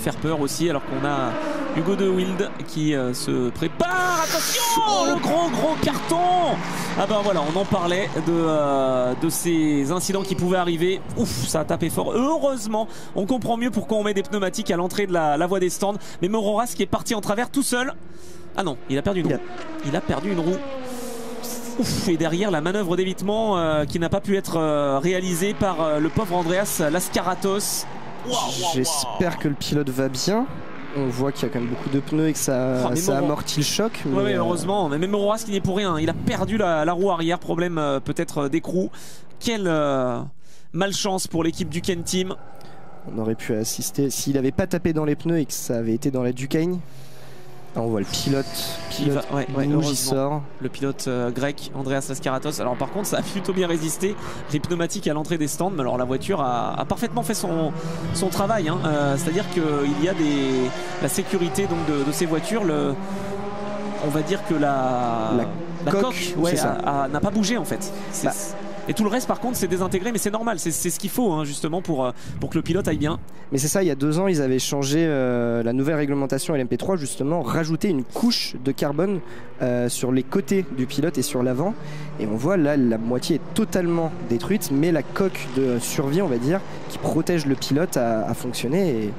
faire peur aussi, alors qu'on a Hugo de Wild qui se prépare. Attention, le gros carton. Ah ben voilà, on en parlait de ces incidents qui pouvaient arriver. Ouf, ça a tapé fort. Heureusement, on comprend mieux pourquoi on met des pneumatiques à l'entrée de la voie des stands. Mais Mororas qui est parti en travers tout seul. Ah non, il a perdu une roue. Il a perdu une roue. Ouf, et derrière la manœuvre d'évitement qui n'a pas pu être réalisée par le pauvre Andreas Laskaratos. J'espère que le pilote va bien. On voit qu'il y a quand même beaucoup de pneus et que ça amortit le choc. Mais oui, heureusement. Mais même Mororas qui n'y est pour rien. Il a perdu la roue arrière. Problème peut-être d'écrou. Quelle malchance pour l'équipe du Ken Team. On aurait pu assister. S'il n'avait pas tapé dans les pneus et que ça avait été dans la Duquesne. On voit le pilote rouge, il sort. Le pilote grec, Andreas Laskaratos. Alors par contre, ça a plutôt bien résisté. Les pneumatiques à l'entrée des stands. Mais alors la voiture a parfaitement fait son travail. Hein. C'est-à-dire qu'il y a la sécurité donc, de ces voitures. On va dire que la coque n'a pas bougé en fait. Et tout le reste par contre c'est désintégré, mais c'est normal, c'est ce qu'il faut hein, justement pour que le pilote aille bien. Mais c'est ça, il y a 2 ans ils avaient changé la nouvelle réglementation LMP3, justement rajouter une couche de carbone sur les côtés du pilote et sur l'avant. Et on voit là la moitié est totalement détruite, mais la coque de survie on va dire qui protège le pilote a fonctionné. Et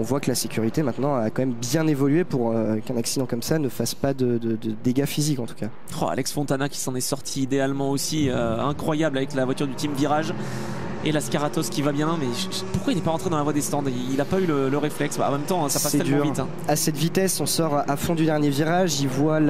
on voit que la sécurité maintenant a quand même bien évolué pour qu'un accident comme ça ne fasse pas de dégâts physiques en tout cas. Oh, Alex Fontana qui s'en est sorti idéalement aussi, incroyable avec la voiture du team Virage. Et Laskaratos qui va bien, mais pourquoi il n'est pas rentré dans la voie des stands? Il n'a pas eu le réflexe. En même temps, ça passe tellement vite. Hein. À cette vitesse, on sort à fond du dernier virage, il voit